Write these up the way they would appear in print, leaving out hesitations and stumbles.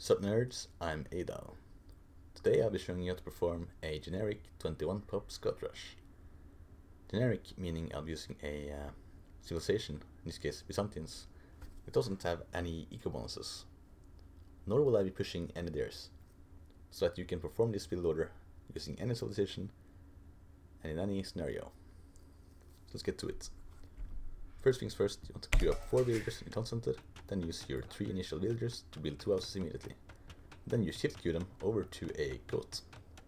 Sup nerds, I'm Adal. Today I'll be showing you how to perform a generic 21 pop Scott Rush. Generic meaning I'll be using a civilization, in this case Byzantines. It doesn't have any eco bonuses, nor will I be pushing any dares, so that you can perform this build order using any civilization and in any scenario. So let's get to it. First things first, you want to queue up 4 villagers in town center, then use your 3 initial villagers to build 2 houses immediately. Then you shift queue them over to a goat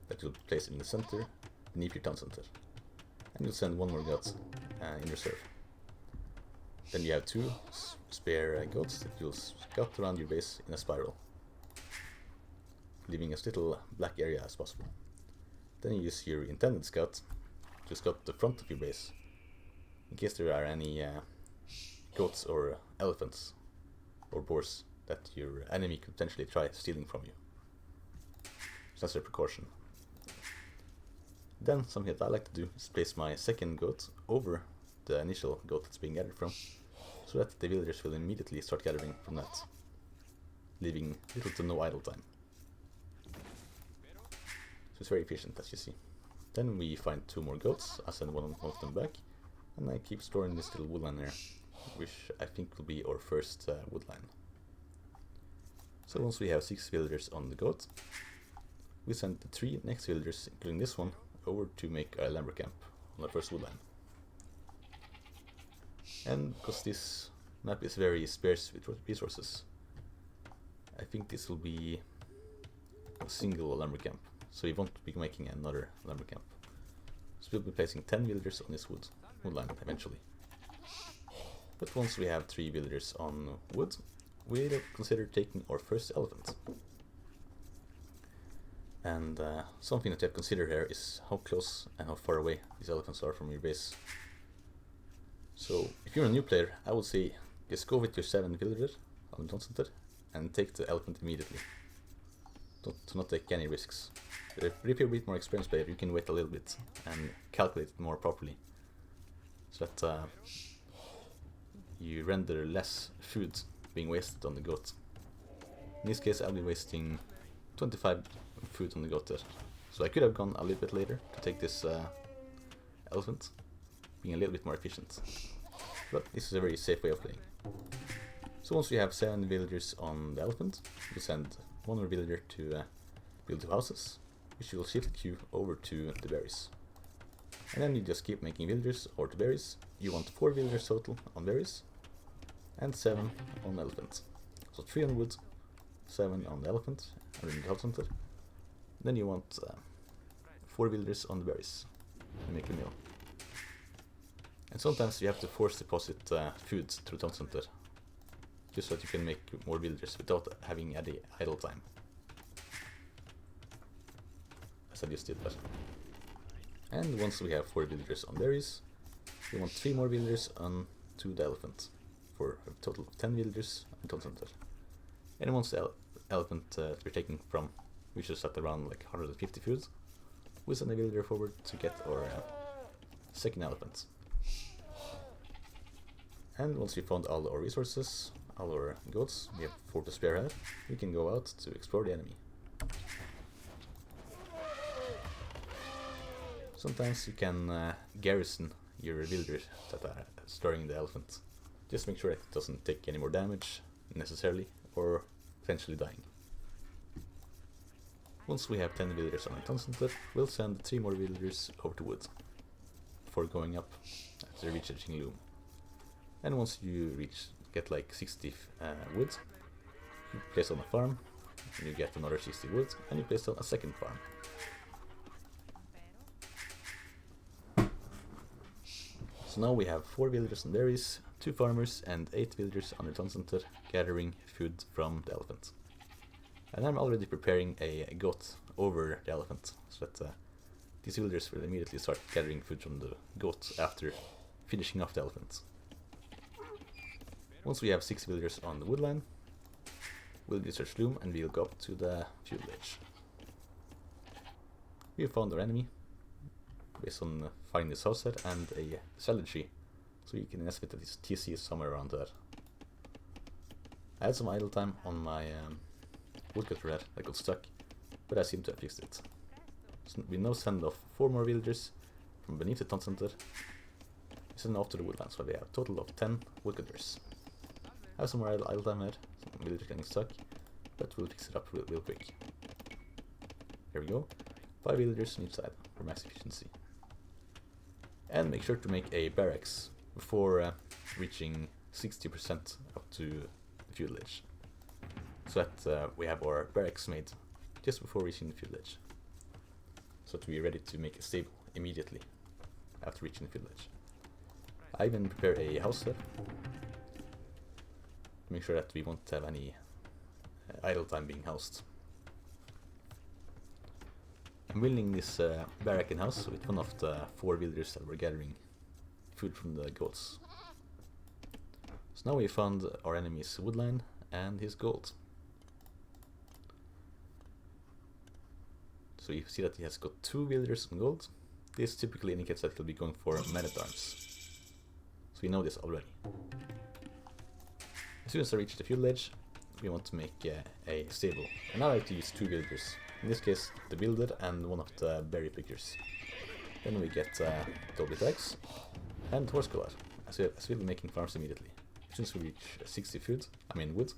that you'll place in the center beneath your town center. And you'll send 1 more goat in reserve. Then you have 2 spare goats that you'll scout around your base in a spiral, leaving as little black area as possible. Then you use your intended scout to scout the front of your base, in case there are any goats or elephants or boars that your enemy could potentially try stealing from you. So that's a precaution. Then something that I like to do is place my second goat over the initial goat that's being gathered from, so that the villagers will immediately start gathering from that, leaving little to no idle time. So it's very efficient, as you see. Then we find 2 more goats, I send one of them back, and I keep storing this little woodline here, which I think will be our first woodline. So once we have 6 villagers on the goat, we send the 3 next villagers, including this one, over to make a lumber camp on the first woodline. And because this map is very sparse with resources, I think this will be a single lumber camp, so we won't be making another lumber camp. So we'll be placing 10 villagers on this woodline eventually. But once we have 3 villagers on wood, we'll consider taking our first elephant. And something that you have to consider here is how close and how far away these elephants are from your base. So if you're a new player, I would say just go with your 7 villagers on the town center and take the elephant immediately. Do not take any risks. If you're a bit more experienced player, you can wait a little bit and calculate it more properly, so that you render less food being wasted on the goat. In this case, I'll be wasting 25 food on the goat there. So I could have gone a little bit later to take this elephant, being a little bit more efficient. But this is a very safe way of playing. So once we have 7 villagers on the elephant, we send 1 more villager to build 2 houses, which you will shift queue over to the berries. And then you just keep making villagers over to berries. You want 4 villagers total on berries, and 7 on elephant. So 3 on wood, 7 on the elephant, and in the health center. Then you want 4 villagers on the berries, and make a meal. And sometimes you have to force deposit food through town center, just so that you can make more villagers without having any idle time. As I just did that. And once we have 4 villagers on berries, we want 3 more villagers on to the elephant, for a total of 10 villagers on town center. And once the elephant that we're taking from, which is at around like 150 food, we send a villager forward to get our second elephant. And once we found all our resources, all our goats, we have 4 to spare here, we can go out to explore the enemy. Sometimes you can garrison your villagers that are storing the elephant. Just make sure that it doesn't take any more damage necessarily, or potentially dying. Once we have 10 villagers on the town center, we'll send 3 more villagers over to wood before going up after reaching loom. And once you get like 60 wood, you place on a farm, and you get another 60 wood, and you place on a second farm. So now we have 4 villagers on berries, 2 farmers, and 8 villagers on the town center gathering food from the elephant. And I'm already preparing a goat over the elephant, so that these villagers will immediately start gathering food from the goat after finishing off the elephant. Once we have 6 villagers on the woodline, we'll research loom and we'll go up to the fuel village. We have found our enemy, based on finding this house here and a salad tree, so you can estimate that this TC is somewhere around there. I had some idle time on my woodcutter had that got stuck, but I seem to have fixed it. So we now send off 4 more villagers from beneath the town center. We send off to the woodlands, where we have a total of 10 woodcutters. I have some more idle time here, some villagers getting stuck, but we'll fix it up real quick. Here we go, 5 villagers on each side for max efficiency. And make sure to make a barracks before reaching 60% up to the feudal age, so that we have our barracks made just before reaching the feudal age, so to be ready to make a stable immediately after reaching the feudal age. I even prepare a house here to make sure that we won't have any idle time being housed. I'm building this barrack in house with one of the 4 villagers that were gathering food from the goats. So now we found our enemy's woodline and his gold. So you see that he has got 2 villagers on gold. This typically indicates that he'll be going for men-at-arms. So we know this already. As soon as I reach the feudal age, we want to make a stable. And I like to use 2 villagers. In this case, the builder and one of the berry pickers. Then we get double attacks and horse collar, as we'll be making farms immediately. As soon as we reach 60 wood,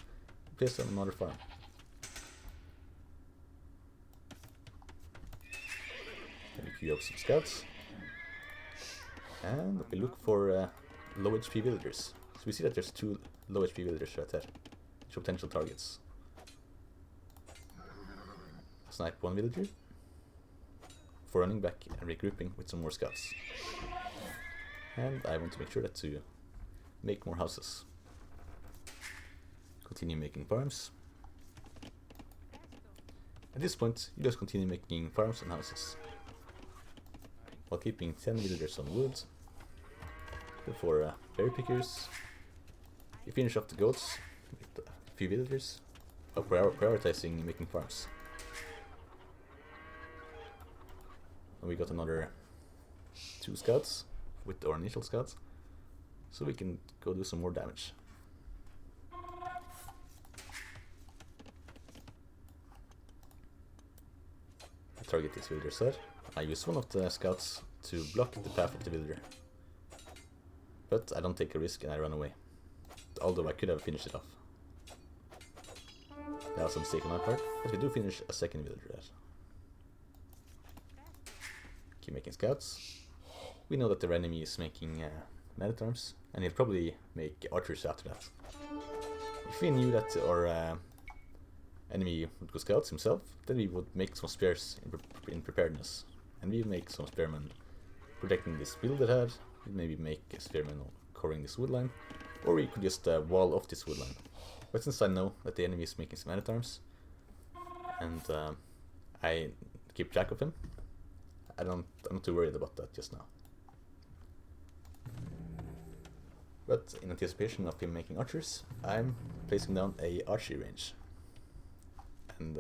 place on another farm. Then we queue up some scouts, and we look for low HP villagers. So we see that there's 2 low HP villagers right there, which are potential targets. Snipe 1 villager for running back and regrouping with some more scouts. And I want to make sure that to make more houses. Continue making farms. At this point, you just continue making farms and houses, while keeping 10 villagers on wood. For berry pickers, you finish off the goats with a few villagers, while prioritizing making farms. And we got another 2 scouts with our initial scouts, so we can go do some more damage. I target this villager sir. I use one of the scouts to block the path of the villager, but I don't take a risk and I run away, although I could have finished it off. That was a mistake on my part, but we do finish a second villager there. Keep making scouts. We know that their enemy is making men-at-arms, and he'll probably make archers after that. If we knew that our enemy would go scouts himself, then we would make some spears in preparedness, and we make some spearmen protecting this builder head. We'd maybe make a spearman covering this woodline, or we could just wall off this woodline. But since I know that the enemy is making some men-at-arms, and I keep track of him, I'm not too worried about that just now. But in anticipation of him making archers, I'm placing down a archery range. And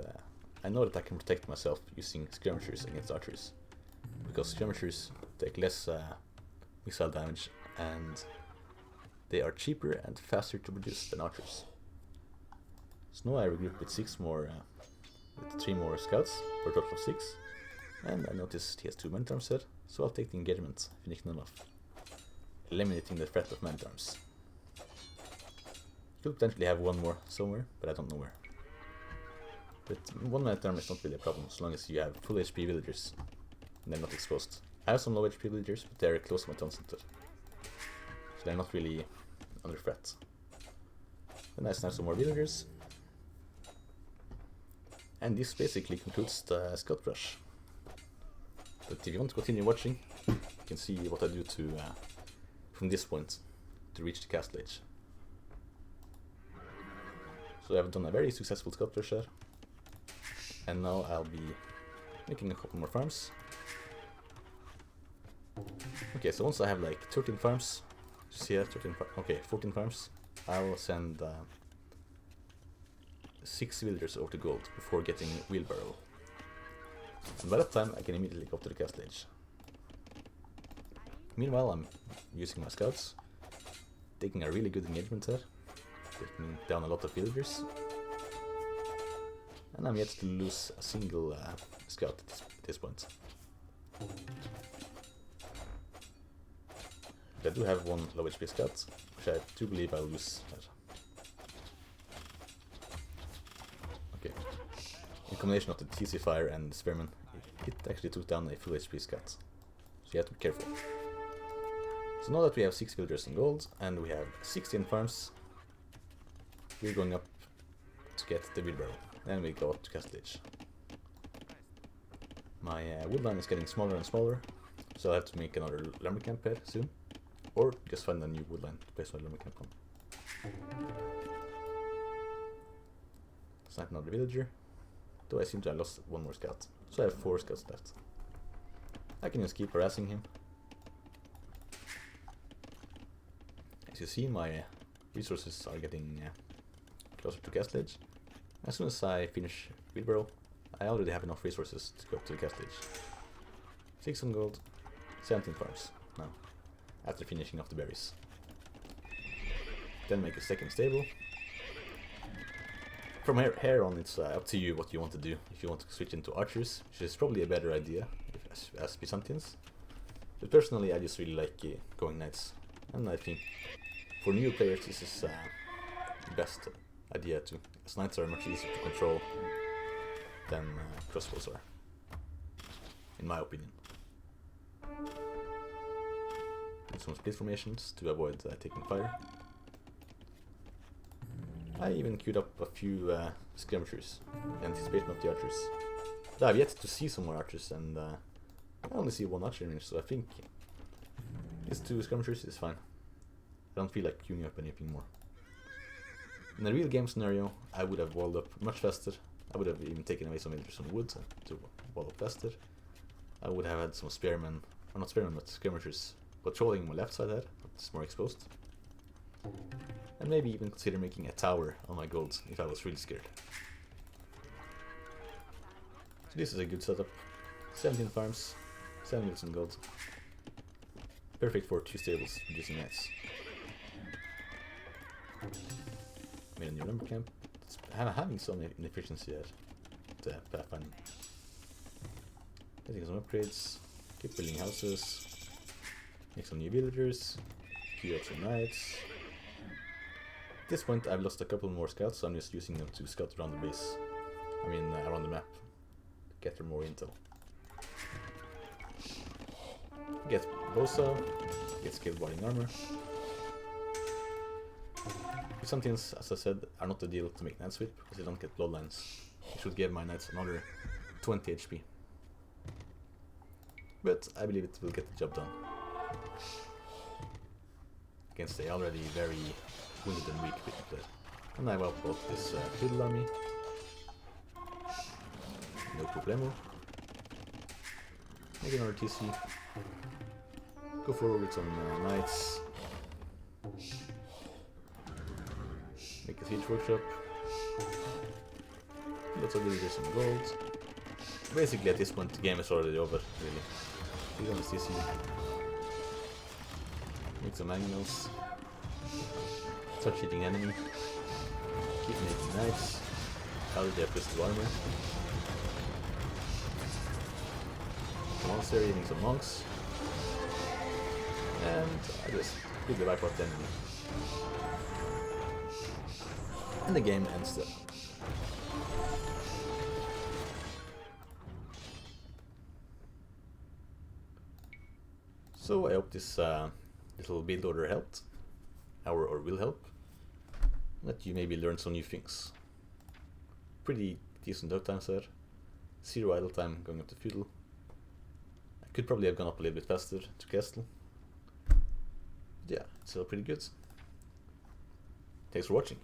I know that I can protect myself using skirmishers against archers, because skirmishers take less missile damage and they are cheaper and faster to produce than archers. So now I regroup with 3 more scouts for a total of 6. And I noticed he has 2 men-at-arms here, so I'll take the engagement, finishing them off, eliminating the threat of men-at-arms. Could potentially have 1 more somewhere, but I don't know where. But 1 men-at-arm is not really a problem, as long as you have full HP villagers and they're not exposed. I have some low HP villagers, but they're close to my town center, so they're not really under threat. Then I snap some more villagers, and this basically concludes the scout rush. But if you want to continue watching, you can see what I do to from this point to reach the castle age. So I've done a very successful scout rush there, and now I'll be making a couple more farms. Okay, so once I have like 13 farms, just here, 14 farms, I'll send 6 villagers over to gold before getting wheelbarrow. And by that time, I can immediately go to the castle age. Meanwhile, I'm using my scouts, taking a really good engagement here, taking down a lot of villagers. And I'm yet to lose a single scout at this point. I do have one low HP scout, which I do believe I'll lose. Okay. In combination of the TC Fire and the Spearman, it actually took down a full HP scout. So you have to be careful. So now that we have 6 villagers in gold, and we have 16 farms, we're going up to get the wheelbarrow. Then we go up to Castle Edge. My woodline is getting smaller and smaller, so I have to make another lumber camp here soon. Or just find a new woodline to place my lumber camp on. Snipe another villager, though I seem to have lost one more scout. So I have 4 scouts left. I can just keep harassing him. As you see, my resources are getting closer to Castle Edge. As soon as I finish wheelbarrow, I already have enough resources to go up to the Castle Edge. 6 on gold, 17 farms now, after finishing off the berries. Then make a second stable. From here on, it's up to you what you want to do. If you want to switch into archers, which is probably a better idea as Byzantines. But personally, I just really like going knights. And I think for new players, this is the best idea too. As knights are much easier to control than crossbows are, in my opinion. And some split formations to avoid taking fire. I even queued up a few skirmishers in anticipation of the archers. But I've yet to see some more archers, and I only see 1 archer in range, so I think these 2 skirmishers is fine. I don't feel like queuing up anything more. In a real game scenario, I would have walled up much faster. I would have even taken away some villagers on wood to wall up faster. I would have had some spearmen, or not spearmen, but skirmishers patrolling my left side there, it's more exposed. And maybe even consider making a tower on my gold if I was really scared. So this is a good setup. 17 farms, 7 units in gold. Perfect for 2 stables producing knights. Made a new lumber camp. It's having some inefficiency there. The pathfinding. Getting some upgrades. Keep building houses. Make some new villagers. Queue up some knights. At this point I've lost a couple more scouts, so I'm just using them to scout around the base. I mean around the map. Get more intel. Get Bosa. Get skilled warding armor. Byzantines, as I said, are not ideal to make knight sweep because they don't get bloodlines. It should give my knights another 20 HP. But I believe it will get the job done. Against the already very wounded and weak player. And I wipe out this fiddle army. No problemo. Make another TC. Go forward with some knights. Make a siege workshop. Lots of villagers and gold. Basically at this point the game is already over, really. We're gonna CC. Make some animals. Start cheating enemy. Keep making knights. Already have pistol armor. Some monastery, make some monks. And I just quickly wipe out the enemy. And the game ends there. So I hope this little build order helped, or will help, that you maybe learn some new things. Pretty decent dog times there, 0 idle time going up to feudal. I could probably have gone up a little bit faster to castle. But yeah, it's still pretty good. Thanks for watching.